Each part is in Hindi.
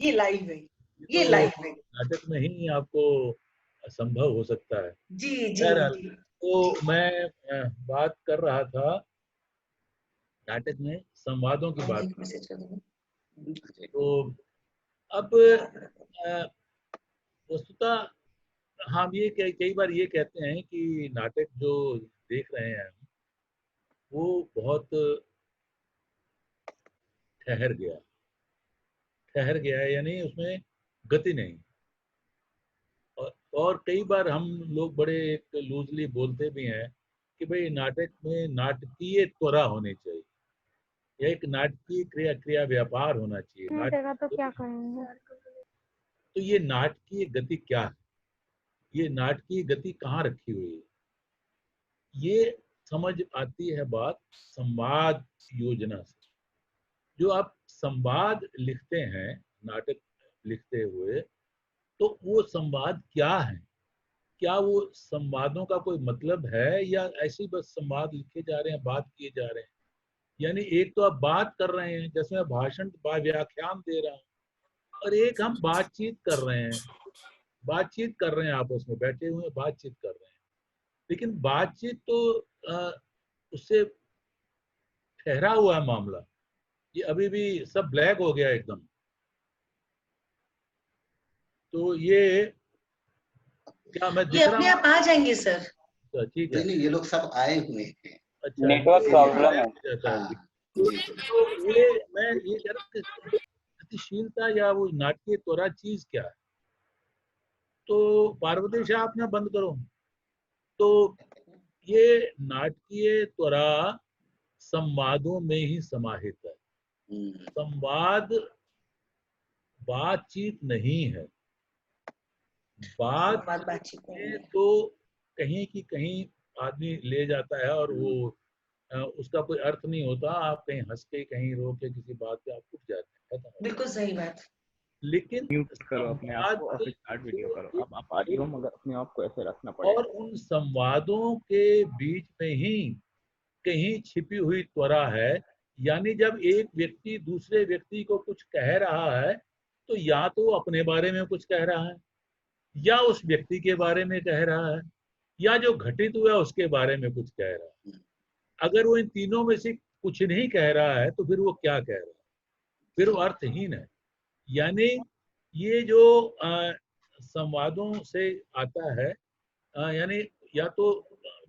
ये लाइव है, ये ये तो लाइव है। नाटक में ही आपको संभव हो सकता है। जी जी बहरहाल, जी। तो मैं बात कर रहा था नाटक में संवादों की हाँ जी, बात। मैसेज कर दूंगा। तो अब अ, वस्तुतः हम ये कई कई बार ये कहते हैं कि नाटक जो देख रहे हैं हम, वो बहुत ठहर गया, ठहर गया है, यानी उसमें गति नहीं। और कई बार हम लोग बड़े एक लूजली बोलते भी हैं कि भाई नाटक में नाटकीय त्वरा होनी चाहिए, या एक नाटकीय क्रिया क्रिया व्यापार होना चाहिए नहीं नाटक। देगा तो क्या करेंगे? तो ये नाटकीय गति क्या है, ये नाटकीय गति कहाँ रखी हुई है? ये समझ आती है बात संवाद योजना से। जो आप संवाद लिखते हैं नाटक लिखते हुए, तो वो संवाद क्या है? क्या वो संवादों का कोई मतलब है, या ऐसे ही बस संवाद लिखे जा रहे हैं, बात किए जा रहे हैं? यानी एक तो आप बात कर रहे हैं जैसे मैं भाषण व्याख्यान दे रहा हूँ, और एक हम बातचीत कर रहे हैं, बातचीत कर रहे हैं, आपस में बैठे हुए बातचीत कर रहे हैं। लेकिन बातचीत तो उससे ठहरा हुआ है मामला। ये अभी भी सब ब्लैक हो गया एकदम। तो ये क्या मैं ये दिख रहा अपने हूँ? आप आ जाएंगे सर। अच्छा, ठीक है। नहीं नहीं, ये लोग सब आए हुए हैं। अच्छा, नेटवर्क ये प्रॉब्लम ब्लैक है। हो जाता है हाँ फिर। जी जी। तो ये मैं ये कह रहा हूँ कि गतिशीलता या वो नाट्य त्वरा चीज क्या है? तो पार्वती शाह आप ना बंद करो। तो ये नाटकीय त्वरा संवादों में ही समाहित है। संवाद बातचीत नहीं है। बात संवाद बातचीत नहीं में है। तो कहीं की कहीं आदमी ले जाता है, और वो उसका कोई अर्थ नहीं होता। आप कहीं हंस के, कहीं रो के किसी बात पे आप उठ जाते हैं, खत्म हो गया। बिल्कुल सही बात। लेकिन म्यूट करो अपने आप संवाद को और फिर स्टार्ट वीडियो जो करो। एक अब आप आ रही हो मगर अपने आप को ऐसे रखना और पड़ेगा। उन संवादों के बीच में ही कहीं छिपी हुई त्वरा है। यानी जब एक व्यक्ति दूसरे व्यक्ति को कुछ कह रहा है, तो या तो वो अपने बारे में कुछ कह रहा है, या उस व्यक्ति के बारे में कह रहा है, या जो घटित हुआ उसके बारे में कुछ कह रहा है। अगर वो इन तीनों में से कुछ नहीं कह रहा है, तो फिर वो क्या कह रहा है? फिर वो अर्थहीन है। यानी ये जो संवादों से आता है, यानी या तो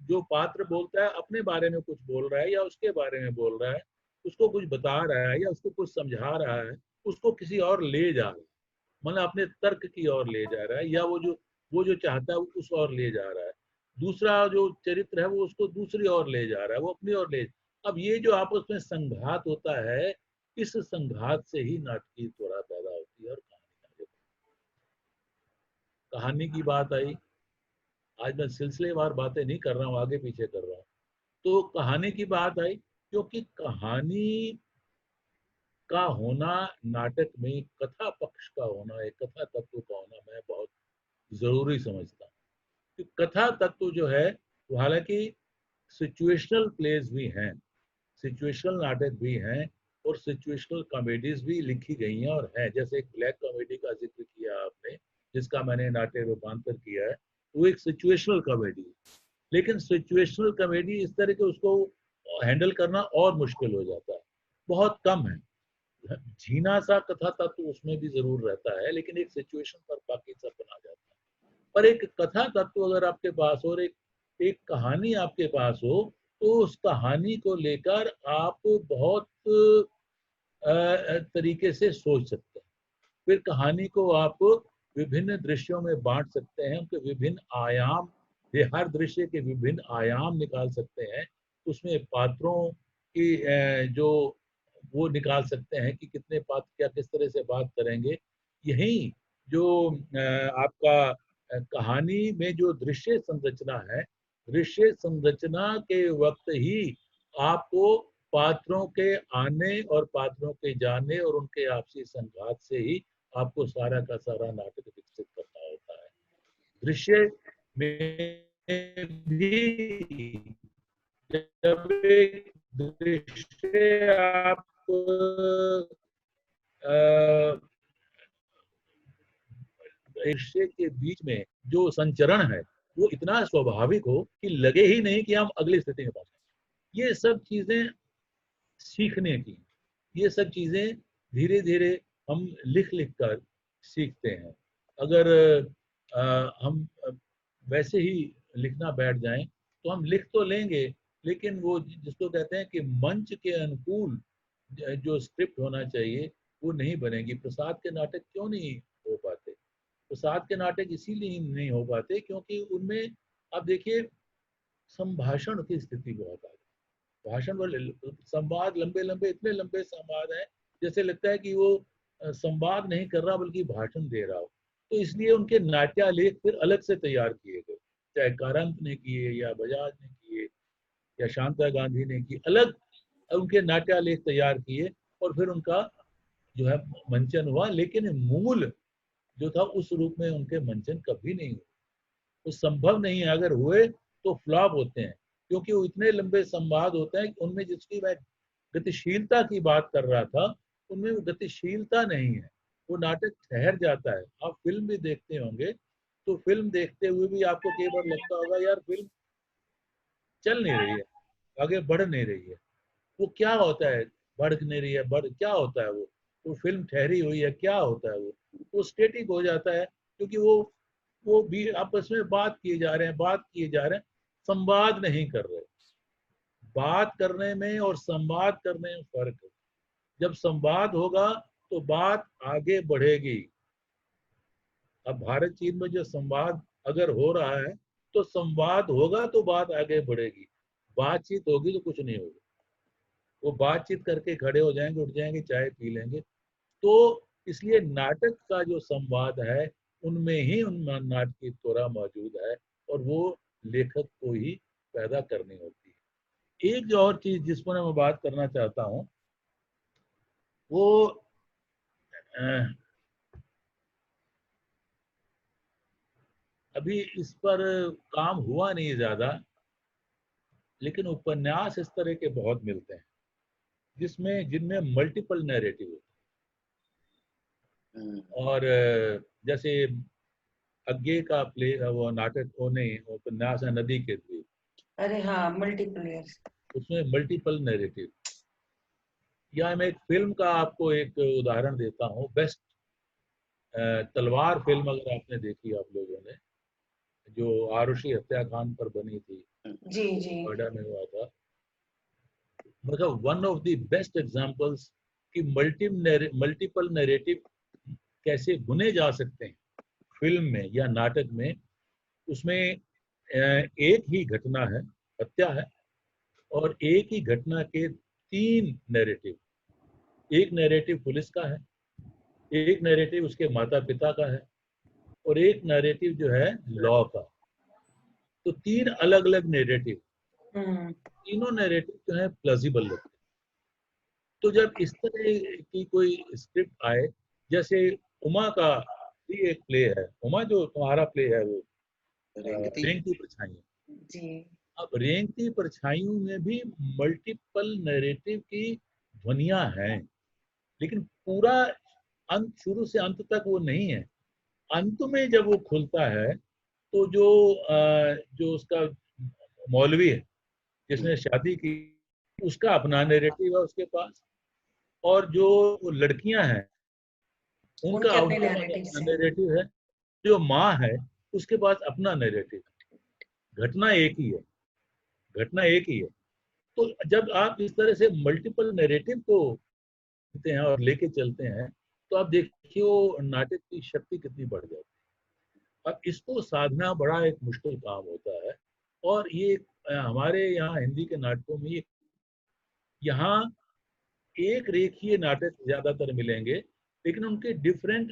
जो पात्र बोलता है अपने बारे में कुछ बोल रहा है, या उसके बारे में बोल रहा है, उसको कुछ बता रहा है, या उसको कुछ समझा रहा है, उसको किसी और ले जा रहा है, मतलब अपने तर्क की ओर ले जा रहा है, या वो जो चाहता है वो उस ओर ले जा रहा है। दूसरा जो चरित्र है वो उसको दूसरी ओर ले जा रहा है, वो अपनी ओर ले। अब ये जो आपस में संघात होता है, इस संघात से ही नाटकीय त्वरा पैदा होती है, और कहानी की बात आई। आज मैं सिलसिलेवार बातें नहीं कर रहा हूँ, आगे पीछे कर रहा हूँ। तो कहानी की बात आई, क्योंकि कहानी का होना नाटक में, कथा पक्ष का होना, एक कथा तत्व का होना मैं बहुत जरूरी समझता हूँ। कि कथा तत्व जो है वो हालांकि सिचुएशनल प्लेस भी हैं, सिचुएशनल नाटक भी हैं, और सिचुएशनल कॉमेडीज भी लिखी गई हैं और हैं। जैसे एक ब्लैक कॉमेडी का जिक्र किया आपने, जिसका मैंने नाट्य रूपांतर किया है, वो एक सिचुएशनल कॉमेडी है। लेकिन सिचुएशनल कॉमेडी इस तरह के उसको हैंडल करना और मुश्किल हो जाता है, बहुत कम है। झीना सा कथा तत्व उसमें भी जरूर रहता है, लेकिन एक सिचुएशन पर बाकी सब बना जाता है। पर एक कथा तत्व अगर आपके पास हो, और एक एक कहानी आपके पास हो, तो उस कहानी को लेकर आप बहुत तरीके से सोच सकते हैं। फिर कहानी को आप विभिन्न दृश्यों में बांट सकते हैं, उनके विभिन्न आयाम, हर दृश्य के विभिन्न आयाम निकाल सकते हैं। उसमें पात्रों की जो वो निकाल सकते हैं कि कितने पात्र क्या किस तरह से बात करेंगे। यही जो आपका कहानी में जो दृश्य संरचना है, दृश्य संरचना के वक्त ही आपको पात्रों के आने और पात्रों के जाने और उनके आपसी संघात से ही आपको सारा का सारा नाटक विकसित करना होता है। दृश्य में भी जब एक दृश्य आप रिश्ते के बीच में जो संचरण है वो इतना स्वाभाविक हो कि लगे ही नहीं कि हम अगली स्थिति में पहुंचे। ये सब चीजें सीखने की, ये सब चीजें धीरे धीरे हम लिख लिख कर सीखते हैं। अगर हम वैसे ही लिखना बैठ जाएं तो हम लिख तो लेंगे, लेकिन वो जिसको कहते हैं कि मंच के अनुकूल जो स्क्रिप्ट होना चाहिए वो नहीं बनेगी। प्रसाद के नाटक क्यों नहीं हो पाते? प्रसाद के नाटक इसीलिए नहीं हो पाते क्योंकि उनमें आप देखिए संभाषण की स्थिति बहुत आ गई। भाषण वाले संवाद लंबे लंबे, इतने लंबे संवाद हैं जैसे लगता है कि वो संवाद नहीं कर रहा बल्कि भाषण दे रहा हो। तो इसलिए उनके नाट्यालेख फिर अलग से तैयार किए गए, चाहे कारंत ने किए या बजाज ने किए या शांता गांधी ने की, अलग उनके नाट्यालेख तैयार किए और फिर उनका जो है मंचन हुआ। लेकिन मूल जो था उस रूप में उनके मंचन कभी नहीं हुए। वो संभव नहीं है, अगर हुए तो फ्लॉप होते हैं क्योंकि वो इतने लंबे संवाद होते हैं कि उनमें जिसकी मैं गतिशीलता की बात कर रहा था उनमें वो गतिशीलता नहीं है, वो नाटक ठहर जाता है। आप फिल्म भी देखते होंगे तो फिल्म देखते हुए भी आपको कई बार लगता होगा यार फिल्म चल नहीं रही है, आगे बढ़ नहीं रही है। वो क्या होता है, बढ़ नहीं रही है, बढ़ क्या होता है? वो फिल्म ठहरी हुई है, क्या होता है? वो स्टेटिक हो जाता है क्योंकि वो भी आपस में बात किए जा रहे हैं, बात किए जा रहे हैं, संवाद नहीं कर रहे। बात करने में और संवाद करने में फर्क है। जब संवाद होगा तो बात आगे बढ़ेगी। अब भारत चीन में जो संवाद अगर हो रहा है तो संवाद होगा तो बात आगे बढ़ेगी, बातचीत होगी तो कुछ नहीं होगा। वो बातचीत करके खड़े हो जाएंगे, उठ जाएंगे, चाय पी लेंगे। तो इसलिए नाटक का जो संवाद है उनमें ही उन नाटक की त्वरा मौजूद है और वो लेखक को ही पैदा करनी होती है। एक जो और चीज जिस पर मैं बात करना चाहता हूँ वो अभी इस पर काम हुआ नहीं ज्यादा, लेकिन उपन्यास इस तरह के बहुत मिलते हैं जिनमें मल्टीपल नैरेटिव होते हैं। और जैसे अज्ञे का प्ले वो नाटक वो नहीं उपन्यास है नदी के द्वीप, अरे हाँ, मल्टीप्लेयर। उसमें मल्टीपल नैरेटिव। या मैं एक फिल्म का आपको एक उदाहरण देता हूँ, बेस्ट तलवार फिल्म अगर आपने देखी आप लोगों ने, जो आरुषि हत्याकांड पर बनी थी, जी जी। नोएडा में हुआ था, मतलब one of the best examples कि मल्टीपल नैरेटिव कैसे बुने जा सकते हैं फिल्म में या नाटक में। उसमें एक ही घटना है, हत्या है, और एक ही घटना के 3 नैरेटिव। एक नैरेटिव पुलिस का है, एक नैरेटिव उसके माता पिता का है और एक नैरेटिव जो है लॉ का। तो 3 अलग अलग नैरेटिव, तीनों नैरेटिव जो है प्लॉजिबल लगते हैं। तो जब इस तरह की कोई स्क्रिप्ट आए, जैसे उमा का भी एक प्ले है, उमा जो तुम्हारा प्ले है वो रेंगती परछाइयां जी। अब रेंगती परछाइयों में भी मल्टीपल नैरेटिव की ध्वनियां हैं, लेकिन पूरा अंत शुरू से अंत तक वो नहीं है। अंत में जब वो खुलता है तो जो उसका मौलवी है जिसने शादी की, उसका अपना नैरेटिव है उसके पास, और जो लड़कियां हैं उनका उनके अपने अपना नैरेटिव्स हैं। नैरेटिव है। जो माँ है उसके पास अपना नैरेटिव है। घटना एक ही है, घटना एक ही है। तो जब आप इस तरह से मल्टीपल नैरेटिव को लेते हैं और लेके चलते हैं तो आप देखिए वो नाटक की शक्ति कितनी बढ़ जाती है। अब इसको साधना बड़ा एक मुश्किल काम होता है। और ये हमारे यहाँ हिंदी के नाटकों में यहाँ एक रेखीय नाटक ज्यादातर मिलेंगे, लेकिन उनके डिफरेंट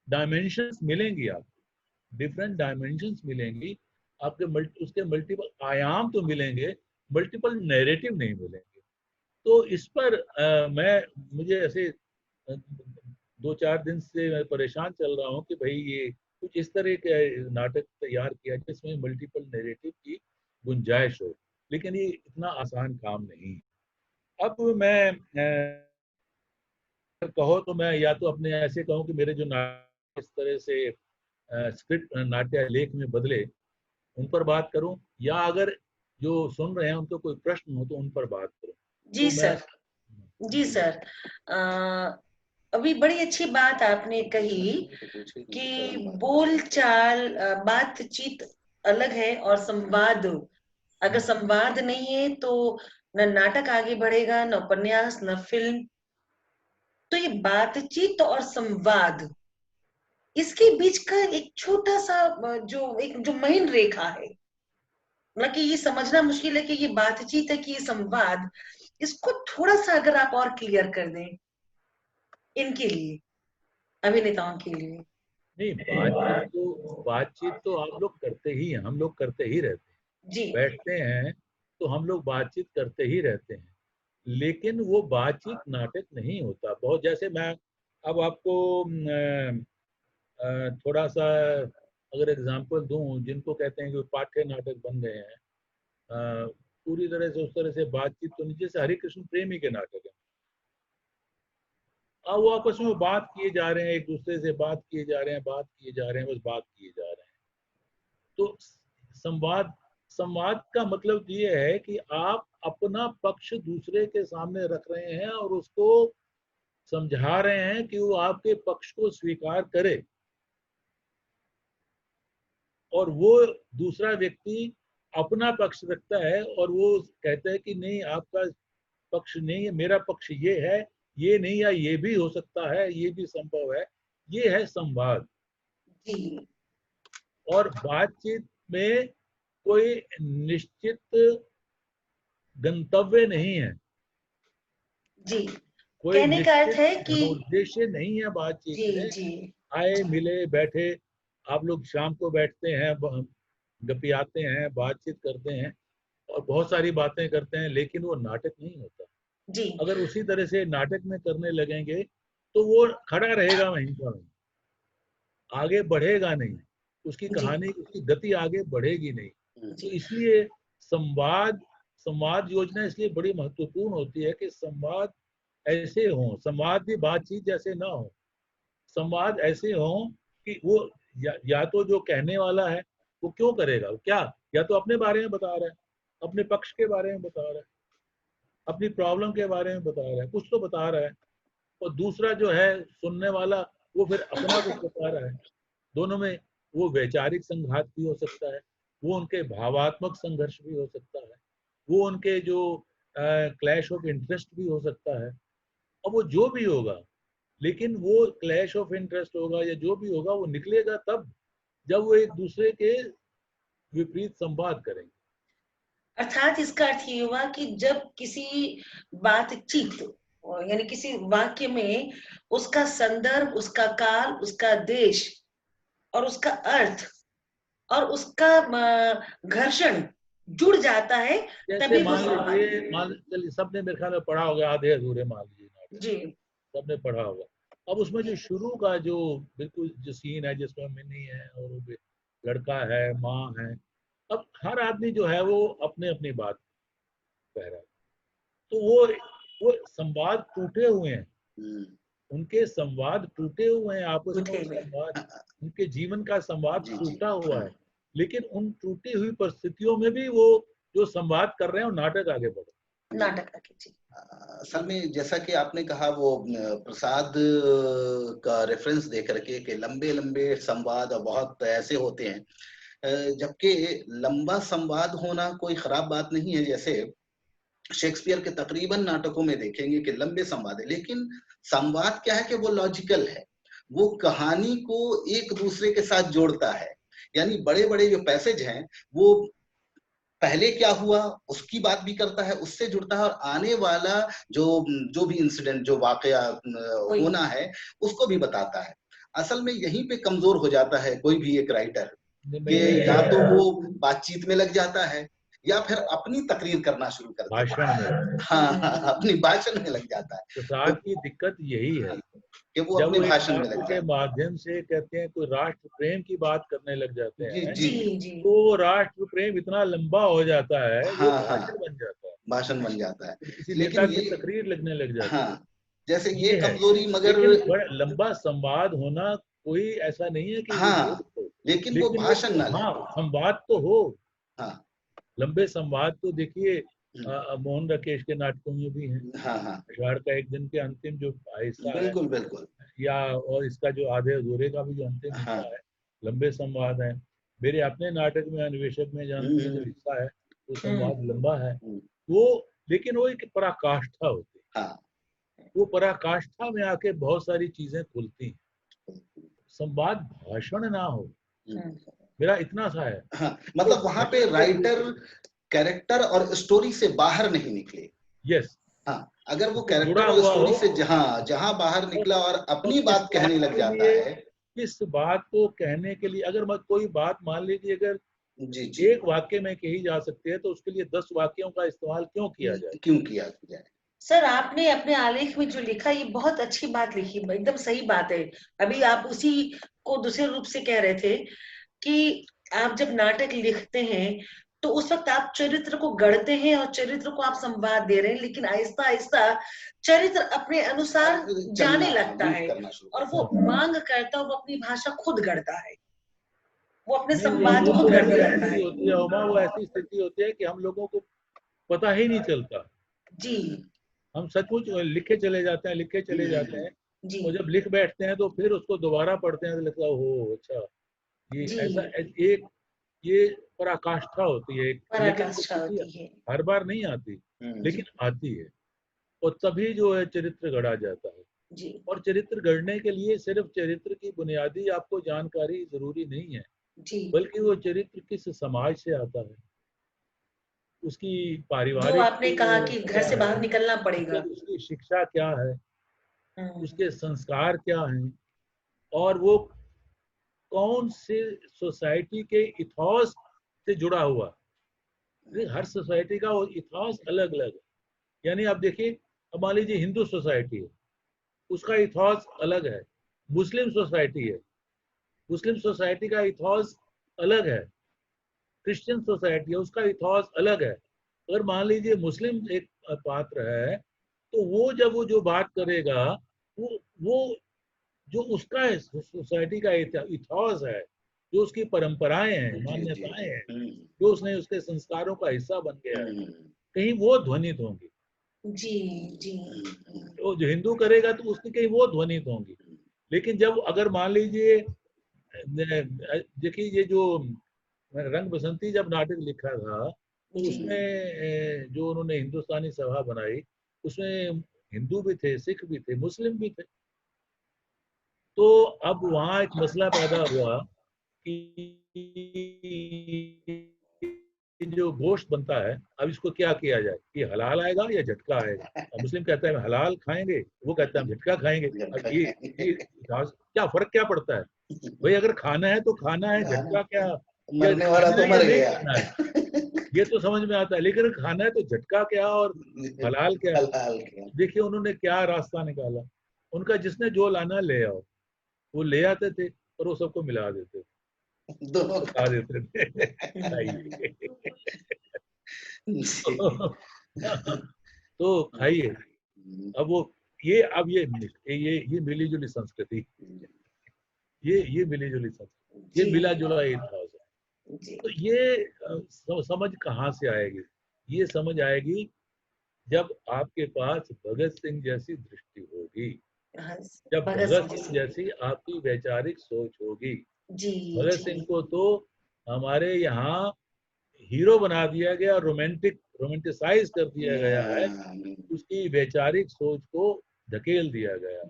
डायमेंशंस मिलेंगी, आपको डिफरेंट डायमेंशंस मिलेंगी, आपके उसके मल्टीपल आयाम तो मिलेंगे, मल्टीपल नैरेटिव नहीं मिलेंगे। तो इस पर मुझे ऐसे 2-4 दिन से मैं परेशान चल रहा हूँ कि भाई ये कुछ इस तरह के नाटक तैयार किया जिसमें मल्टीपल नैरेटिव की गुंजाइश हो, लेकिन ये इतना आसान काम नहीं। अब मैं कहो तो मैं या तो अपने ऐसे कहूँ कि मेरे जो नाटक इस तरह से स्क्रिप्ट नाट्य लेख में बदले, उन पर बात करूं, या अगर जो सुन रहे हैं उनको कोई प्रश्न हो तो उन पर बात करूं? जी तो मैं सर, जी सर। अभी बड़ी अच्छी बात आपने कही कि बोलचाल, बातचीत अलग है और संवाद, अगर संवाद नहीं है तो न नाटक आगे बढ़ेगा, न उपन्यास, न फिल्म। तो ये बातचीत और संवाद, इसके बीच का एक छोटा सा जो महीन रेखा है, मतलब कि ये समझना मुश्किल है कि ये बातचीत है कि ये संवाद, इसको थोड़ा सा अगर आप और क्लियर कर दें इनके लिए, अभिनेताओं के लिए। नहीं, बातचीत तो आप लोग करते ही हैं, हम लोग करते ही रहते हैं, जी बैठते हैं तो हम लोग बातचीत करते ही रहते हैं, लेकिन वो बातचीत नाटक नहीं होता। बहुत, जैसे मैं अब आपको थोड़ा सा अगर एग्जांपल दूं, जिनको कहते हैं कि पाठ्य नाटक बन गए हैं, पूरी तरह से उस तरह से बातचीत तो नहीं, जैसे हरि कृष्ण प्रेमी के नाटक है। अब वो आपस में बात किए जा रहे हैं, एक दूसरे से बात किए जा रहे हैं, बात किए जा रहे हैं, बस बात किए जा रहे हैं। तो संवाद संवाद का मतलब ये है कि आप अपना पक्ष दूसरे के सामने रख रहे हैं और उसको समझा रहे हैं कि वो आपके पक्ष को स्वीकार करे, और वो दूसरा व्यक्ति अपना पक्ष रखता है और वो कहता है कि नहीं, आपका पक्ष नहीं है, मेरा पक्ष ये है, ये नहीं, या ये भी हो सकता है, ये भी संभव है। ये है संवाद। जी और बातचीत में कोई निश्चित गंतव्य नहीं है, जी, कोई कहने का अर्थ है निश्चित कि उद्देश्य नहीं है बातचीत जी में। जी आए मिले बैठे, आप लोग शाम को बैठते हैं, गपियाते हैं, बातचीत करते हैं और बहुत सारी बातें करते हैं, लेकिन वो नाटक नहीं होता। जी अगर उसी तरह से नाटक में करने लगेंगे तो वो खड़ा रहेगा वहीं पर, आगे बढ़ेगा नहीं, उसकी जी कहानी, उसकी गति आगे बढ़ेगी नहीं। तो जी इसलिए संवाद संवाद योजना इसलिए बड़ी महत्वपूर्ण होती है कि संवाद ऐसे हो, संवाद भी बातचीत जैसे ना हो, संवाद ऐसे हो कि वो या तो जो कहने वाला है वो क्यों करेगा, वो क्या, या तो अपने बारे में बता रहा है, अपने पक्ष के बारे में बता रहा है, अपनी प्रॉब्लम के बारे में बता रहा है, कुछ तो बता रहा है, और दूसरा जो है सुनने वाला, वो फिर अपना कुछ बता रहा है। दोनों में वो वैचारिक संघात भी हो सकता है, वो उनके भावात्मक संघर्ष भी हो सकता है, वो उनके जो क्लैश ऑफ इंटरेस्ट भी हो सकता है। और वो जो भी होगा, लेकिन वो क्लैश ऑफ इंटरेस्ट होगा या जो भी होगा, वो निकलेगा तब जब वो एक दूसरे के विपरीत संवाद करेंगे। अर्थात इसका अर्थ ये हुआ कि जब किसी बातचीत यानी किसी वाक्य में उसका संदर्भ, उसका काल, उसका देश और उसका अर्थ और उसका घर्षण जुड़ जाता है, जैसे तभी वो मान संवाद। लीजिए, चलिए सबने मेरे ख्याल में पढ़ा होगा, आधे अधूरे मान लीजिए नाटक, जी सबने पढ़ा होगा। अब उसमें जो शुरू का जो बिल्कुल जो सीन है, जिसमें मिनी है और वो लड़का है, माँ है, अब हर आदमी जो है वो अपने अपनी बात कह रहा है, तो वो संवाद टूटे हुए हैं, उनके संवाद टूटे हुए हैं, आपस में उठे वो हुए संवाद, उनके जीवन का संवाद जी, जी। टूटा हुआ है, लेकिन उन टूटी हुई परिस्थितियों में भी वो जो संवाद कर रहे हैं, वो नाटक आगे बढ़ रहा है। नाटक का कीजिए। असल में जैसा कि आपने कहा, वो प्रसाद का रेफरेंस दे करके कि लंबे लंबे संवाद बहुत ऐसे होते हैं, जबकि लंबा संवाद होना कोई खराब बात नहीं है। जैसे शेक्सपियर के तकरीबन नाटकों में देखेंगे कि लंबे संवाद है, लेकिन संवाद क्या है कि वो लॉजिकल है, वो कहानी को एक दूसरे के साथ जोड़ता है। यानी बड़े बड़े जो पैसेज हैं, वो पहले क्या हुआ उसकी बात भी करता है, उससे जुड़ता है, और आने वाला जो जो भी इंसिडेंट, जो वाकया होना है, उसको भी बताता है। असल में यहीं पे कमजोर हो जाता है कोई भी एक राइटर, कि या तो वो बातचीत में लग जाता है या फिर अपनी तकरीर करना शुरू कर देता भाषण है। में हाँ, अपनी भाषण में लग जाता है। प्रसाद की दिक्कत यही है कि वो जब अपने वो एक भाषण में नाटक लग के जाता है। माध्यम से कहते हैं कोई राष्ट्र प्रेम की बात करने लग जाते जी हैं, जी जी जी तो वो राष्ट्र प्रेम इतना लंबा हो जाता है, वो हाँ हाँ, भाषण बन जाता है, भाषण बन जाता है। किसी लेकिन नेता की ये, तकरीर लगने लग जाती है। हाँ, जैसे ये ये है, कमजोरी, मगर लेकिन बड़ा लंबा संवाद होना कोई ऐसा नहीं है कि वो हाँ, दोस्त हो। लेकिन वो भाषण ना ले। हाँ, संवाद तो हो। हाँ लंबे संवाद तो देखिए मोहन राकेश के नाटकों में भी हैं। हाँ हाँ अषाढ़ का एक दिन के अंतिम जो हिस्सा है, बिल्कुल बिल्कुल। या और इसका जो आधे अधूरे का भी जो अंतिम हाँ हिस्सा है, लंबे संवाद है। मेरे अपने नाटक में अन्वेषक में जानती है जो हिस्सा है, वो संवाद लंबा है। वो लेकिन वो एक पराकाष्ठा होती है। हाँ वो पराकाष्ठा में आके बहुत सारी चीजें खुलती हैं। संवाद भाषण ना हो, मेरा इतना सा है। हाँ, मतलब वहां पे राइटर कैरेक्टर और स्टोरी से बाहर नहीं निकले। यस, हाँ, अगर वो जुड़ा कैरेक्टर और हुआ स्टोरी हो, से जहां बाहर निकला और अपनी और बात कहने लग जाता है। इस बात को कहने के लिए अगर कोई बात मान लीजिए अगर जी जी एक वाक्य में कही जा सकती है, तो उसके लिए 10 वाक्यों का इस्तेमाल क्यों किया जाए? क्यों किया जाए? सर, आपने अपने आलेख में जो लिखा, ये बहुत अच्छी बात लिखी, एकदम सही बात है। अभी आप उसी को दूसरे रूप से कह रहे थे कि आप जब नाटक लिखते हैं तो उस वक्त आप चरित्र को गढ़ते हैं और चरित्र को आप संवाद दे रहे हैं, लेकिन आहिस्ता आहिस्ता चरित्र अपने अनुसार जाने लगता है और वो मांग करता है, वो अपनी भाषा खुद गढ़ता है, वो अपने संवाद खुद गढ़ने लगता है। होती है उमा, वो ऐसी स्थिति होती है कि हम लोगों को पता ही नहीं चलता जी, हम सचमुच लिखे चले जाते हैं, लिखे चले जाते हैं। जी, और जब लिख बैठते हैं तो फिर उसको दोबारा पढ़ते हैं तो लगता है ओह अच्छा, ये जी, ऐसा एक ये पराकाष्ठा होती है, लेकिन पराकाष्ठा होती है। हर बार नहीं आती, लेकिन आती है। और तभी जो है चरित्र गढ़ा जाता है। जी, और चरित्र गढ़ने के लिए सिर्फ चरित्र की बुनियादी आपको जानकारी जरूरी नहीं है, जी, बल्कि वो चरित्र किस समाज से आता है, उसकी जो पारिवारिक आपने कहा कि घर से बाहर निकलना पड़ेगा। उसकी शिक्षा क्या है, उसके संस्कार क्या हैं, और वो कौन से सोसाइटी के इथॉस से जुड़ा हुआ। हर सोसाइटी का वो इथॉस अलग अलग है। यानी आप देखिए, अब मान लीजिए हिंदू सोसाइटी है, उसका इथॉस अलग है। मुस्लिम सोसाइटी है, मुस्लिम सोसाइटी का इथॉस अलग है। क्रिश्चियन सोसाइटी है, उसका इथॉस अलग है। अगर मान लीजिए मुस्लिम एक पात्र है, तो वो जब वो जो बात करेगा, वो जो उसका सोसाइटी का इथॉस है, जो उसकी परंपराएं हैं, मान्यताएं हैं, जो उसने उसके संस्कारों का हिस्सा बन गया है, कहीं वो ध्वनित होंगी। जी, जी, तो जो हिंदू करेगा तो उसकी कहीं वो ध्वनित होंगी। लेकिन जब अगर मान लीजिए, देखिए ये जो रंग बसंती जब नाटक लिखा था, तो उसमें जो उन्होंने हिंदुस्तानी सभा बनाई, उसमें हिंदू भी थे, सिख भी थे, मुस्लिम भी थे। तो अब वहाँ एक मसला पैदा हुआ कि जो गोश्त बनता है, अब इसको क्या किया जाए, ये हलाल आएगा या झटका आएगा। अब मुस्लिम कहता है हम हलाल खाएंगे, वो कहता है हम झटका खाएंगे। अब ये क्या फर्क क्या पड़ता है भाई? अगर खाना है तो खाना है, झटका क्या, मरने वाला तो मर गया। ये तो समझ में आता है, लेकिन खाना है तो झटका क्या और हलाल क्या। देखिए उन्होंने क्या रास्ता निकाला। उनका जिसने जो लाना ले आओ, वो ले आते थे और वो सबको मिला देते थे, दोनों खा देते थे। तो खाइए। अब वो ये मिली जुली संस्कृति, ये मिली जुली संस्कृति, ये मिला जुला इतिहास है। तो ये समझ कहाँ से आएगी? ये समझ आएगी जब आपके पास भगत सिंह जैसी दृष्टि होगी, जब भगत सिंह जैसी आपकी वैचारिक सोच होगी। भगत सिंह को तो हमारे यहाँ हीरो बना दिया गया, रोमांटिसाइज कर दिया गया है, उसकी वैचारिक सोच को धकेल दिया गया।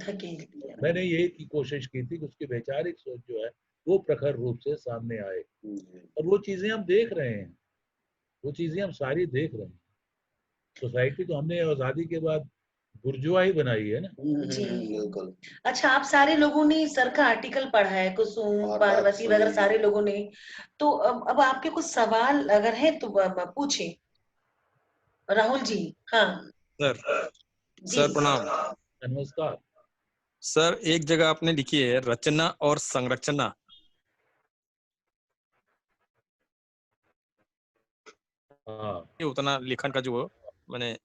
मैंने यही की कोशिश की थी कि उसकी वैचारिक सोच जो है वो प्रखर रूप से सामने आए, और वो चीजें हम देख रहे हैं, वो चीजें हम सारी देख रहे हैं। सोसाइटी तो हमने आजादी के बाद बुर्जुआ ही बनाई है ना। जी, बिल्कुल। अच्छा, आप सारे लोगों ने सर का आर्टिकल पढ़ा है, कुसुम, पार्वती वगैरह सारे लोगों ने। तो अब आपके कुछ सवाल अगर है तो पूछे राहुल जी। हाँ सर प्रणाम। नमस्कार सर, एक जगह आपने लिखी है रचना और संरचना। ये उतना लेखन का जो मैंने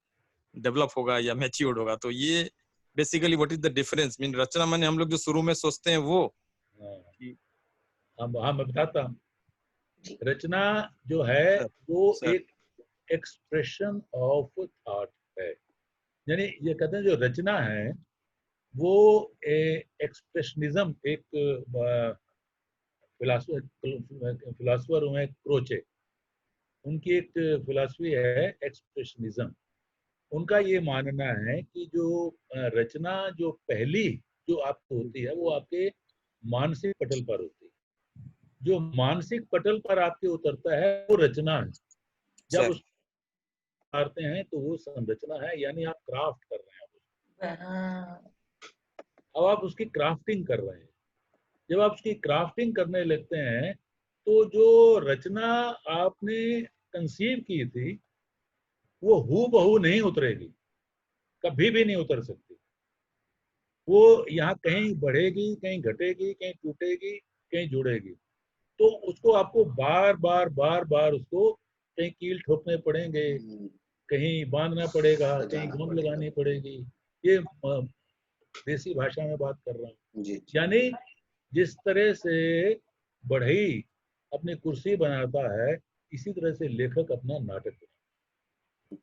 डेवलप होगा या मैच्योर्ड होगा, तो ये basically what is the difference? Mean रचना माने हम लोग जो शुरू में सोचते हैं वो हाँ मैं बताता हूँ। जी। रचना जो है सर, वो सर। एक एक्सप्रेशन ऑफ थॉट है। यानी ये कहते हैं जो रचना है वो एक्सप्रेशनिज्म, एक फिलासफर हुए क्रोचे, उनकी एक फिलासफी है एक्सप्रेशनिज्म। उनका ये मानना है कि जो रचना जो पहली जो आपको होती है वो आपके मानसिक पटल पर होती है। जो मानसिक पटल पर आपके उतरता है वो रचना है। जब सर। उस उतारते हैं तो वो संरचना है, यानी आप क्राफ्ट कर रहे हैं। हाँ, अब आप उसकी क्राफ्टिंग कर रहे हैं। जब आप उसकी क्राफ्टिंग करने लगते हैं तो जो रचना आपने कंसीव की थी वो हू बहू नहीं उतरेगी, कभी भी नहीं उतर सकती। वो यहाँ कहीं बढ़ेगी, कहीं घटेगी, कहीं टूटेगी, कहीं जुड़ेगी। तो उसको आपको बार बार बार बार उसको कहीं कील ठोकने पड़ेंगे, कहीं बांधना पड़ेगा, कहीं सजाना गोंद पड़ेगा। लगानी पड़ेगी। ये देसी भाषा में बात कर रहा हूँ। जी। यानी जिस तरह से बढ़ई अपनी कुर्सी बनाता है, इसी तरह से लेखक अपना नाटक बनाता है।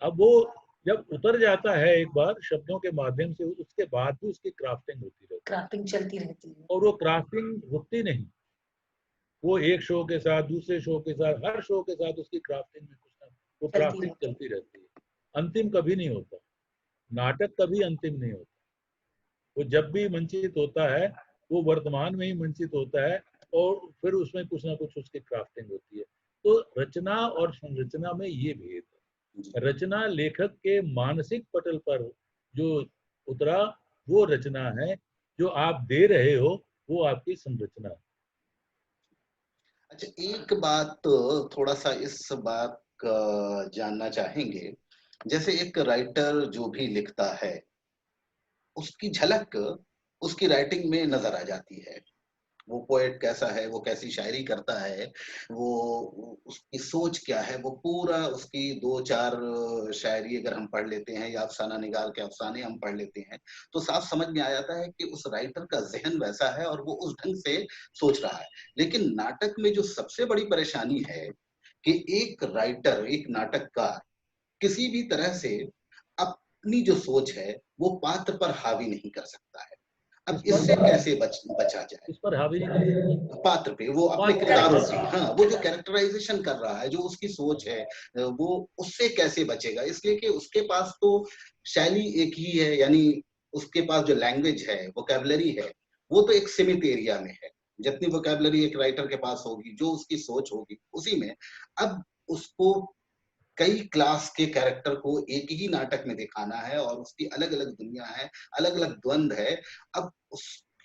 अब वो जब उतर जाता है एक बार शब्दों के माध्यम से, उसके बाद भी उसकी क्राफ्टिंग होती रहती है, क्राफ्टिंग चलती रहती है। और वो क्राफ्टिंग रुकती नहीं। वो एक शो के साथ, दूसरे शो के साथ, हर शो के साथ उसकी क्राफ्टिंग में कुछ ना वो चलती क्राफ्टिंग रहती है। चलती रहती है। अंतिम कभी नहीं होता, नाटक कभी अंतिम नहीं होता। वो जब भी मंचित होता है वो वर्तमान में ही मंचित होता है, और फिर उसमें कुछ ना कुछ उसकी क्राफ्टिंग होती है। तो रचना और संरचना में ये भेद है। रचना लेखक के मानसिक पटल पर जो उतरा वो रचना है, जो आप दे रहे हो वो आपकी संरचना है। अच्छा, एक बात तो थोड़ा सा इस बात का जानना चाहेंगे। जैसे एक राइटर जो भी लिखता है उसकी झलक उसकी राइटिंग में नजर आ जाती है। वो पोएट कैसा है, वो कैसी शायरी करता है, वो उसकी सोच क्या है, वो पूरा उसकी 2-4 शायरी अगर हम पढ़ लेते हैं या अफसाना निगार के अफसाने हम पढ़ लेते हैं, तो साफ समझ में आ जाता है कि उस राइटर का ज़हन वैसा है और वो उस ढंग से सोच रहा है। लेकिन नाटक में जो सबसे बड़ी परेशानी है कि एक राइटर, एक नाटककार किसी भी तरह से अपनी जो सोच है, वो पात्र पर हावी नहीं कर सकता है। अब इससे कैसे बचा जाए? इस पर हावी नहीं कर सकता। पात्र पे, वो अपने पात्र किरदारों पर पे, हाँ, वो जो कैरेक्टराइज़ेशन कर रहा है, जो उसकी सोच है, वो उससे कैसे बचेगा? इसलिए कि उसके पास तो शैली एक ही है, यानी उसके पास जो लैंग्वेज है, वोकैब्युलरी है, वो तो एक सीमित एरिया में है। जितनी वोकैब्युलरी एक राइटर के पास होगी, जो उसकी सोच होगी, उसी में। अब उसको कई क्लास के कैरेक्टर को एक ही नाटक में दिखाना है और उसकी अलग-अलग दुनिया है, अलग-अलग द्वंद है। अब उस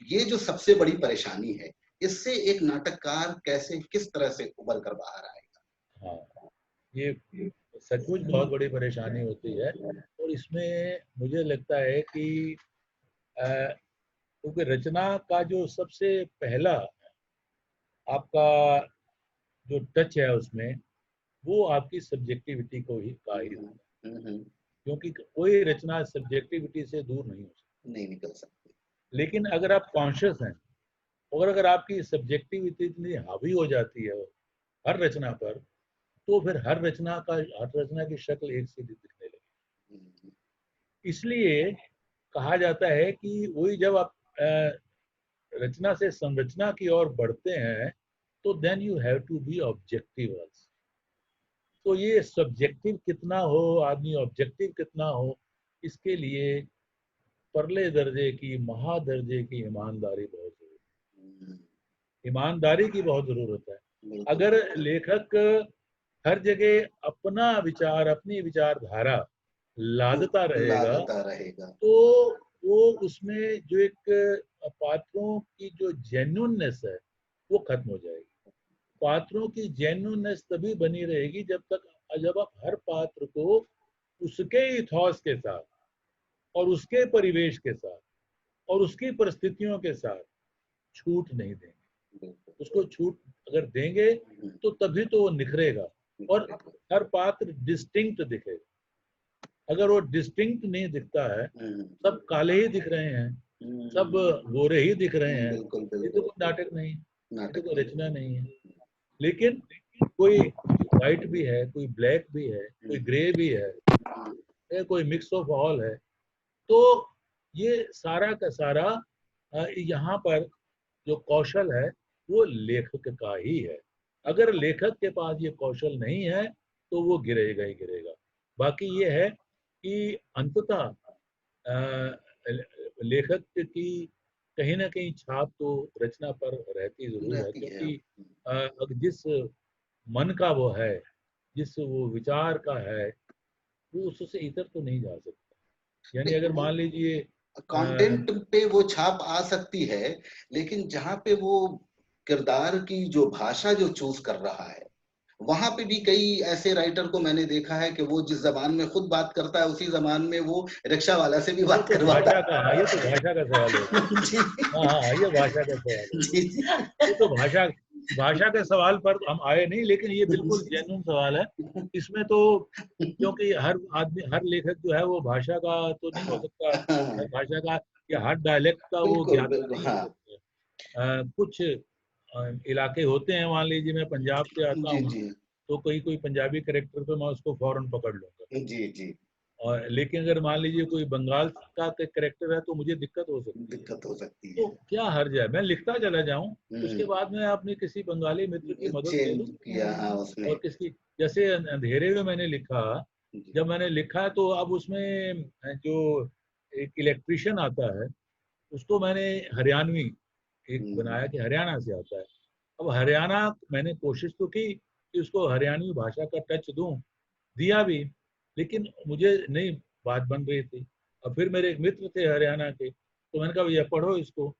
ये जो सबसे बड़ी परेशानी है, इससे एक नाटककार कैसे, किस तरह से उभर कर बाहर आएगा? हाँ, ये सचमुच बहुत बड़ी परेशानी होती है। और इसमें मुझे लगता है कि क्योंकि रचना का जो सबसे पहला आपका जो टच है उसमें, वो आपकी सब्जेक्टिविटी को ही का ही हुँ, होता है। हुँ, हुँ, क्योंकि कोई रचना सब्जेक्टिविटी से दूर नहीं हो सकती। नहीं निकल सकती। लेकिन अगर आप कॉन्शियस हैं, और अगर आपकी सब्जेक्टिविटी इतनी हावी हो जाती है हर रचना पर, तो फिर हर रचना की शक्ल एक सी दिखने लगेगी। हुँ, इसलिए कहा जाता है कि वही जब आप रचना से संरचना की ओर बढ़ते हैं तो then you have to be objective also. तो ये सब्जेक्टिव कितना हो, आदमी ऑब्जेक्टिव कितना हो, इसके लिए परले दर्जे की, महादर्जे की ईमानदारी बहुत जरूरी हुँ, है। ईमानदारी की बहुत जरूरत है। बिल्कुल, अगर लेखक हर जगह अपना विचार, अपनी विचारधारा वो लादता रहेगा लादता रहेगा। तो वो उसमें जो एक पात्रों की जो जेन्युइननेस है वो खत्म हो जाएगी। पात्रों की जेन्युइननेस तभी बनी रहेगी जब आप हर पात्र को उसके इथॉस के साथ और उसके परिवेश के साथ और उसकी परिस्थितियों के साथ छूट नहीं देंगे। बिल्कुल। उसको छूट अगर देंगे हुँ, तो तभी तो वो निखरेगा और बिल्कुल। हर पात्र डिस्टिंक्ट दिखेगा। अगर वो डिस्टिंक्ट नहीं दिखता है, हुँ, सब काले ही दिख रहे हैं, सब हुँ, गोरे ही दिख रहे हैं, बिल्कुल, ये तो बिल्कुल। कोई नाटक नहीं। नाटक तो रचना नहीं है। लेकिन कोई व्हाइट भी है, कोई ब्लैक भी है, कोई ग्रे भी है, कोई मिक्स ऑफ ऑल है। तो ये सारा का सारा यहाँ पर जो कौशल है वो लेखक का ही है। अगर लेखक के पास ये कौशल नहीं है तो वो गिरेगा ही गिरेगा। बाकी ये है कि अंततः लेखक की कहीं ना कहीं छाप तो रचना पर रहती जरूर है, क्योंकि अगर जिस मन का वो है, जिस वो विचार का है, वो उससे इतर तो नहीं जा सकता। यानी अगर मान लीजिए कंटेंट पे वो छाप आ सकती है, लेकिन जहाँ पे वो किरदार की जो भाषा जो चूज कर रहा है, वहां पे भी कई ऐसे राइटर को मैंने देखा है कि वो जिस जबान में खुद बात करता है उसी जबान में वो रिक्शा वाला से भी बात करवाता है। ये तो भाषा का सवाल है। हाँ, ये भाषा का सवाल है। ये तो भाषा के सवाल पर हम आए नहीं, लेकिन ये बिल्कुल जेन्युइन सवाल है। इसमें तो क्योंकि हर आदमी, हर लेखक जो है वो भाषा का तो नहीं हो सकता, हर भाषा का या हर डायलेक्ट का वो ज्ञाता नहीं हो सकता। कुछ इलाके होते हैं, मान लीजिए मैं पंजाब से आता हूँ तो कोई पंजाबी कैरेक्टर तो मैं उसको फौरन पकड़ लूंगा। जी। और लेकिन अगर मान लीजिए कोई बंगाल का कैरेक्टर है तो मुझे दिक्कत हो सकती है। तो क्या हर्ज है मैं लिखता चला जाऊं, उसके बाद में अपने किसी बंगाली मित्र की मदद ले लूं। और किसी जैसे अंधेरे में मैंने लिखा, जब मैंने लिखा तो अब उसमें जो एक इलेक्ट्रिशियन आता है उसको मैंने हरियाणवी एक बनाया कि हरियाणा से आता है। अब हरियाणा मैंने कोशिश तो की कि उसको हरियाणवी भाषा का टच दूं, दिया भी, लेकिन मुझे नहीं बात बन रही थी। अब फिर मेरे एक मित्र थे हरियाणा के, तो मैंने कहा भैया पढ़ो इसको,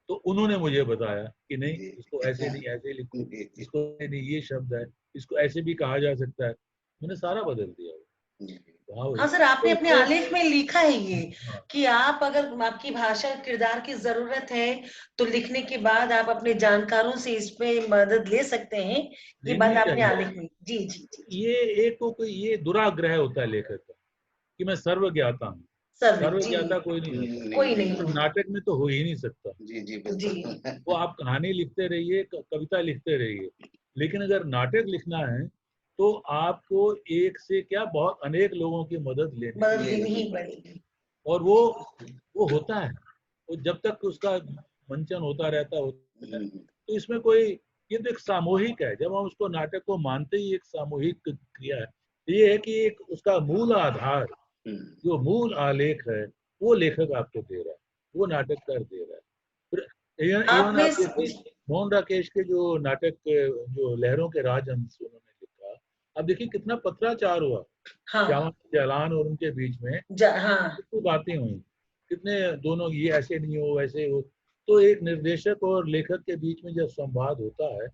तो उन्होंने मुझे बताया कि नहीं इसको ऐसे नहीं, ऐसे लिखो, इसको नहीं ये शब्द है, इसको ऐसे भी कहा जा सकता है। मैंने सारा बदल दिया। हाँ सर, आपने अपने आलेख में लिखा है ये कि आप अगर आपकी भाषा किरदार की जरूरत है तो लिखने के बाद आप अपने जानकारों से इसमें मदद ले सकते हैं। ये बात आपने आलेख में। जी जी जी। ये एक तो ये दुराग्रह होता है लेखक का कि मैं सर्वज्ञाता हूँ। सर्वज्ञाता कोई नहीं होता। नाटक में तो हो ही नहीं सकता। जी। वो आप कहानी लिखते रहिए, कविता लिखते रहिए, लेकिन अगर नाटक लिखना है तो आपको एक से क्या बहुत अनेक लोगों की मदद लेनी ही पड़ेगी। और वो होता है, वो जब तक उसका मंचन होता रहता है। तो इसमें कोई, ये तो एक सामूहिक है। जब हम उसको नाटक को मानते ही एक सामूहिक क्रिया है। ये है कि एक उसका मूल आधार, जो मूल आलेख है वो लेखक आपको दे रहा है, वो नाटककार दे रहा है। फिर आप देखिए मोहन राकेश के जो नाटक जो लहरों के राजहंस उन्होंने लिखा, अब देखिए कितना पत्राचार हुआ। हाँ। जालान और उनके बीच में कितनी बातें हुई, कितने दोनों ये ऐसे नहीं हो वैसे हो। तो एक निर्देशक और लेखक के बीच में जब संवाद होता है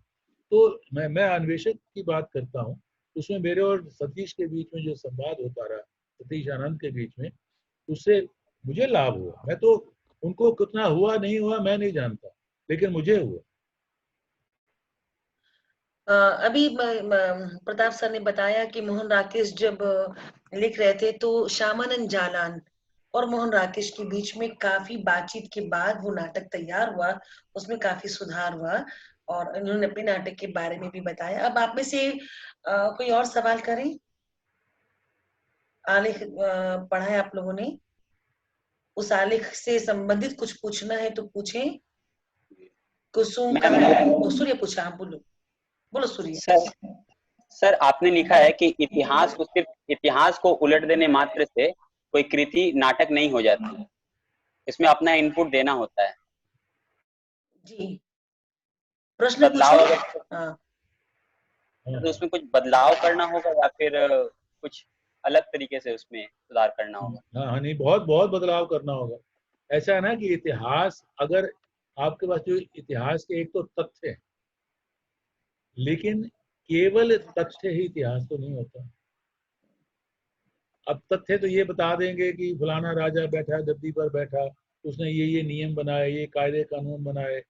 तो मैं अन्वेषक की बात करता हूँ, उसमें मेरे और सतीश के बीच में जो संवाद होता रहा, सतीश आनंद के बीच में, उससे मुझे लाभ हुआ। मैं तो उनको कितना हुआ नहीं हुआ मैं नहीं जानता, लेकिन मुझे हुआ। अभी प्रताप सर ने बताया कि मोहन राकेश जब लिख रहे थे तो श्यामानंद जालान और मोहन राकेश के बीच में काफी बातचीत के बाद वो नाटक तैयार हुआ, उसमें काफी सुधार हुआ और उन्होंने अपने नाटक के बारे में भी बताया। अब आप में से कोई और सवाल करें? आलेख पढ़ा है आप लोगों ने, उस आलेख से संबंधित कुछ पूछना है तो पूछें। कुसुम सूर्य पूछा, आप बोलो सूर्य। सर आपने लिखा है कि इतिहास को सिर्फ इतिहास को उलट देने मात्र से कोई कृति नाटक नहीं हो जाती, इसमें अपना इनपुट देना होता है। जी, प्रश्न पूछो। तो उसमें कुछ बदलाव करना होगा या फिर कुछ अलग तरीके से उसमें सुधार करना होगा? हाँ नहीं, बहुत बहुत बदलाव करना होगा। ऐसा है ना कि इतिहास, अगर आपके पास जो इतिहास के एक तो तथ्य है, लेकिन केवल तथ्य ही इतिहास तो नहीं होता। अब तथ्य तो ये बता देंगे कि फलाना राजा बैठा, गद्दी पर बैठा, उसने ये नियम बनाए, ये कायदे कानून बनाए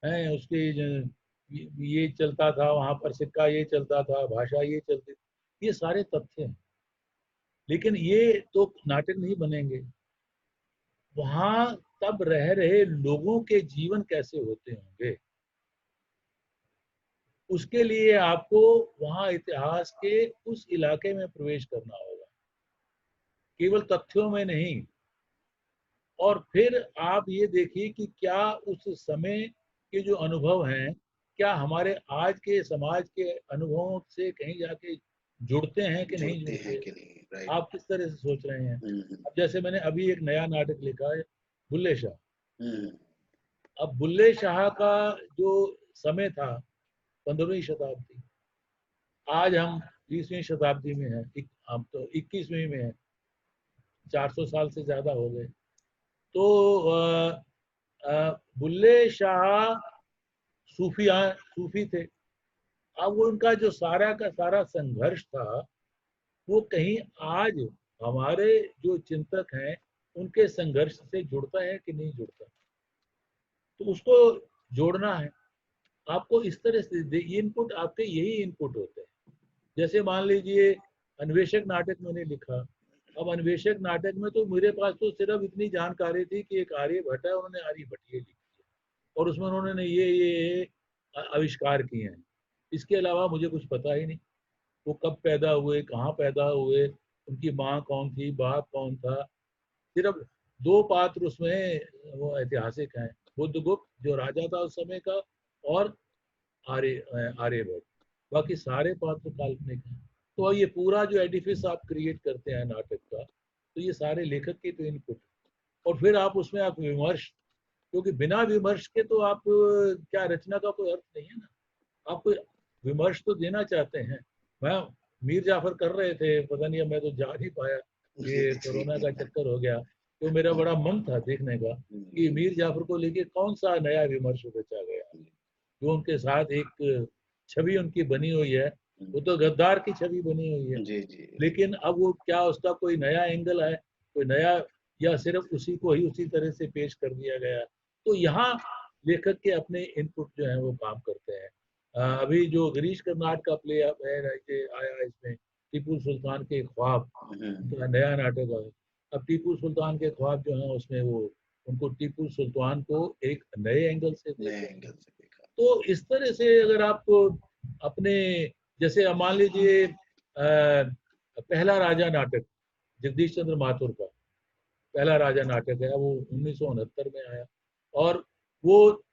हैं, उसके ये चलता था, वहां पर सिक्का ये चलता था, भाषा ये चलती, ये सारे तथ्य हैं। लेकिन ये तो नाटक नहीं बनेंगे। वहां तब रह रहे लोगों के जीवन कैसे होते होंगे, उसके लिए आपको वहां इतिहास के उस इलाके में प्रवेश करना होगा, केवल तथ्यों में नहीं। और फिर आप ये देखिए कि क्या उस समय के जो अनुभव हैं, क्या हमारे आज के समाज के अनुभवों से कहीं जाके जुड़ते हैं कि नहीं जुड़ते हैं जुड़ते। कि नहीं, राइट। आप किस तरह से सोच रहे हैं? हम्म, अब जैसे मैंने अभी एक नया नाटक लिखा है, बुल्ले शाह। हम्म, अब बुल्ले शाह का जो समय था 15वीं शताब्दी, आज हम 20वीं शताब्दी में हैं, हम तो 21वीं में हैं, 400 साल से ज्यादा हो गए। तो बुल्ले शाह सूफी थे। अब वो उनका जो सारा का सारा संघर्ष था, वो कहीं आज हमारे जो चिंतक हैं उनके संघर्ष से जुड़ता है कि नहीं जुड़ता। तो उसको जोड़ना है आपको इस तरह से। इनपुट आपके यही इनपुट होते हैं। जैसे मान लीजिए अन्वेषक नाटक मैंने लिखा। अब अन्वेषक नाटक में तो मेरे पास तो सिर्फ इतनी जानकारी थी कि एक आर्यभट्ट है, उन्होंने आर्यभट्टीय लिखी है और उसमें उन्होंने ये आविष्कार किए हैं। इसके अलावा मुझे कुछ पता ही नहीं। वो कब पैदा हुए, कहाँ पैदा हुए, उनकी माँ कौन थी, बाप कौन था। सिर्फ 2 पात्र उसमें वो ऐतिहासिक हैं, बुद्धगुप्त जो राजा था उस समय का, और आर्यभट्ट। बाकी सारे पात्र काल्पनिक हैं। तो ये पूरा जो एडिफिस आप क्रिएट करते हैं नाटक का, तो ये सारे लेखक के तो इनपुट। और फिर आप उसमें आप विमर्श, क्योंकि बिना विमर्श के तो आप क्या रचना का कोई अर्थ नहीं है ना। आप कोई विमर्श तो देना चाहते हैं। मैं मीर जाफर कर रहे थे, पता नहीं मैं तो जा नहीं पाया, ये कोरोना का चक्कर हो गया। तो मेरा बड़ा मन था देखने का कि मीर जाफर को लेके कौन सा नया विमर्श रचा गया। जो उनके साथ एक छवि उनकी बनी हुई है, वो तो गद्दार की छवि बनी हुई है। जी जी। लेकिन अब वो क्या उसका कोई नया एंगल है, कोई नया, या सिर्फ उसी को ही उसी तरह से पेश कर दिया गया। तो यहाँ लेखक के अपने इनपुट जो है वो काम करते हैं। अभी जो गिरीश कर्नाड का प्ले आया इसमें, टीपू सुल्तान के ख्वाब, तो नया नाटक है। अब टीपू सुल्तान के ख्वाब जो है उसमें वो उनको टीपू सुल्तान को एक नए एंगल से देखा। तो इस तरह से अगर आप अपने, जैसे मान लीजिए पहला राजा नाटक जगदीश चंद्र माथुर का पहला राजा नाटक है, वो 1969 में आया। और वो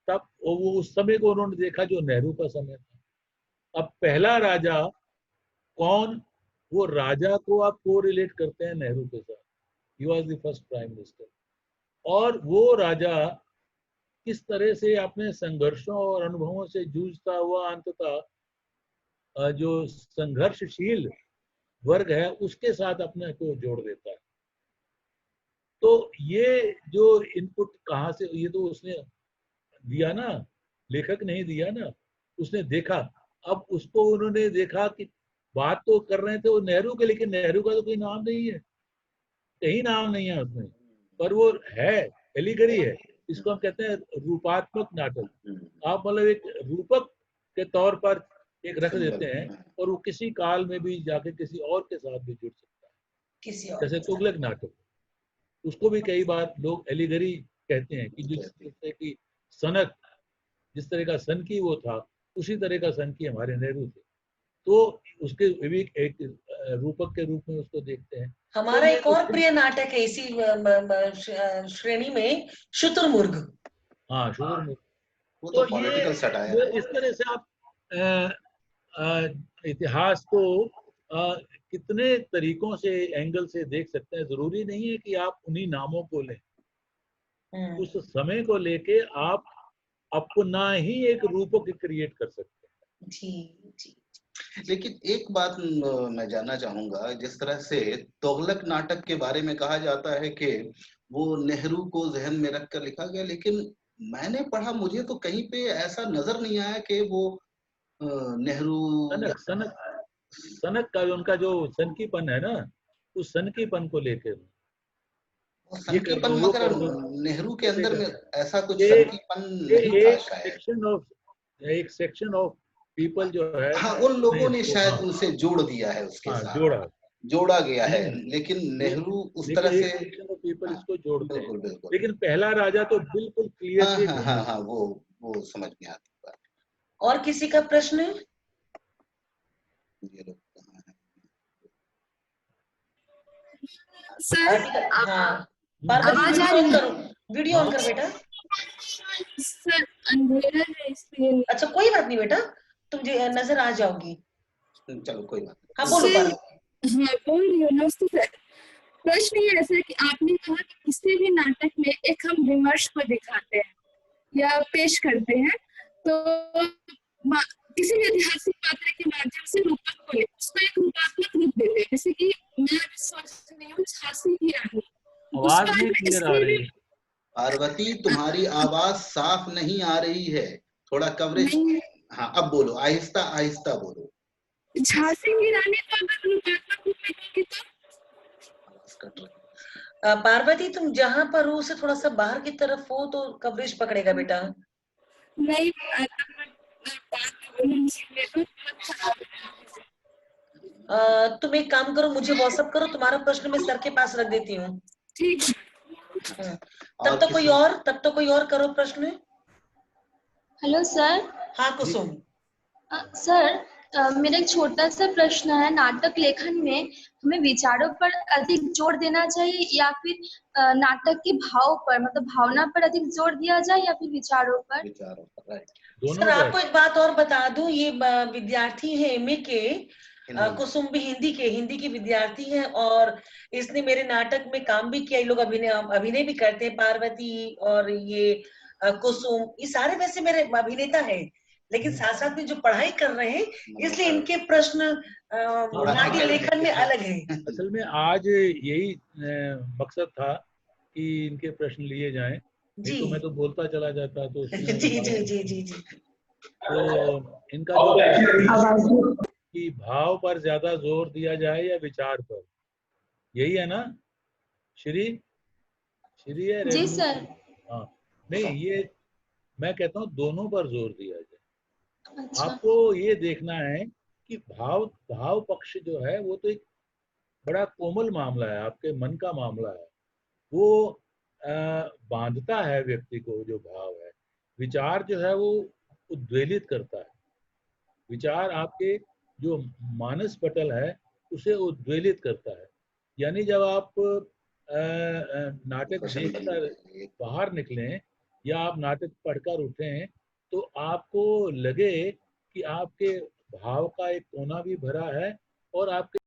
तब वो उस समय को उन्होंने देखा जो नेहरू का समय था। अब पहला राजा कौन, वो राजा को आप को रिलेट करते हैं नेहरू के साथ। He was the first prime minister. और वो राजा किस तरह से अपने संघर्षों और अनुभवों से जूझता हुआ अंततः जो संघर्षशील वर्ग है उसके साथ अपने को जोड़ देता है। तो ये जो इनपुट कहाँ से, ये तो उसने दिया ना, लेखक नहीं दिया ना, उसने देखा। अब उसको उन्होंने देखा कि बात तो कर रहे थे वो नेहरू के, लेकिन नेहरू का तो कोई नाम नहीं है, कहीं नाम नहीं है उसमें, पर वो है, एलिगरी है। इसको हम कहते हैं रूपात्मक नाटक। आप मतलब एक रूपक के तौर पर एक रख देते हैं और वो किसी काल में भी जाके किसी और के साथ भी जुड़ सकता है। किसी और जैसे तुगलक नाटक, उसको भी कई बार लोग एलिगरी कहते हैं कि जिस तरह की सनक, जिस तरह का सन की वो था, उसी तरह का सन की हमारे नेहरू थे। तो उसके भी एक रूपक के रूप में उसको देखते हैं। हमारा एक और प्रिय नाटक है इसी श्रेणी में, शुतुरमुर्ग। हाँ, शुतुरमुर्ग। वो तो पॉलिटिकल सटायर है। इस तरह से आप इतिहास को कितने तरीकों से, एंगल से देख सकते हैं। जरूरी नहीं है कि आप उन्हीं नामों को लें। उस समय को लेके आप अपना ही एक रूपक क्रिएट कर सकते हैं। जी जी। लेकिन एक बात मैं जानना चाहूंगा, जिस तरह से तुगलक नाटक के बारे में कहा जाता है कि वो नेहरू को जहन में रखकर लिखा गया, लेकिन मैंने पढ़ा, मुझे तो कहीं पे ऐसा नजर नहीं आया कि वो नेहरू सनक का उनका जो सनकीपन है ना, उस सनकीपन को लेकर सनकीपन, मगर नेहरू के अंदर में ऐसा कुछ ये सनकीपन नहीं था शायद। एक सेक्शन ऑफ पीपल जो है, हाँ, उन लोगों ने शायद उनसे जोड़ दिया है, उसके साथ जोड़ा गया है। लेकिन नेहरू उस तरह से पीपल इसको जोड़ते हैं। बिल्कुल बिल्कुल। लेकिन पहला राजा तो बिल्कुल क्लियर। हाँ, वो समझ में आती बात। और किसी का प्रश्न? ये लोग कहाँ हैं? सर हाँ पार्वती आवाज आ वीडियो ऑन रही है? करो, वीडियो ऑन कर बेटा। सर अंधेरा है इसलिए नहीं। अच्छा कोई बात नहीं बेटा, तुम नजर आ जाओगी। चलो कोई बात नहीं। हाँ बोलो सर, पार्वती। हाँ बोल रही हूँ। नमस्ते सर। प्रश्न ये ऐसा है कि आपने कहा कि किसी भी नाटक में एक हम विमर्श को दिखाते हैं या पेश करते हैं, तो किसी भी ऐतिहासिक पात्र के माध्यम से रूपक को उसको एक रूपात्मक रूप देते हैं। जैसे कि मैं अभी सोच रही हूँ झांसी की रानी, आवाज नहीं क्लियर आ रही। पार्वती तुम्हारी आवाज साफ नहीं आ रही है, थोड़ा कवरेज। नहीं, हाँ अब बोलो, आहिस्ता आहिस्ता बोलो। झांसी की रानी को अगर रूपात्मक रूप में दोगे तो? आवाज कट रही। पार्वती तुम जहां पर हो उसे थोड़ा सा बाहर की तरफ हो तो कवरेज पकड़ेगा बेटा। नहीं, तुम एक काम करो, मुझे व्हाट्सएप करो, तुम्हारा प्रश्न मैं सर के पास रख देती हूँ। ठीक। तब तो कोई और करो प्रश्न। Hello sir. हाँ कुसुम। सर मेरा एक छोटा सा प्रश्न है, नाटक लेखन में हमें विचारों पर अधिक जोर देना चाहिए या फिर नाटक के भाव पर, मतलब भावना पर अधिक जोर दिया जाए या फिर विचारों पर? विचारों पर, राइट। सर आपको एक बात और बता दूं, ये विद्यार्थी है एमए के, कुसुम भी हिंदी की विद्यार्थी है और इसने मेरे नाटक में काम भी किया। ये लोग अभिनय भी करते हैं, पार्वती और ये कुसुम, ये सारे वैसे मेरे अभिनेता हैं, लेकिन साथ साथ में जो पढ़ाई कर रहे हैं, इसलिए इनके प्रश्न नाट्य लेखन में अलग है। असल में आज यही मकसद था कि इनके प्रश्न लिए जाएं, नहीं तो मैं तो बोलता चला जाता तो उसमें जी जी जी जी जी। तो इनका जो कि भाव पर ज्यादा जोर दिया जाए या विचार पर, यही है ना श्री है? जी सर। हाँ नहीं, ये मैं कहता हूँ दोनों पर जोर दिया जाए। अच्छा। आपको ये देखना है कि भाव पक्ष जो है वो तो एक बड़ा कोमल मामला है, आपके मन का मामला है, वो बांधता है व्यक्ति को। जो भाव है, विचार जो है वो उद्वेलित करता है। विचार आपके जो मानस पटल है उसे उद्वेलित करता है। यानी जब आप नाटक देखकर बाहर निकलें या आप नाटक पढ़कर उठें तो आपको लगे कि आपके भाव का एक कोना भी भरा है और आपके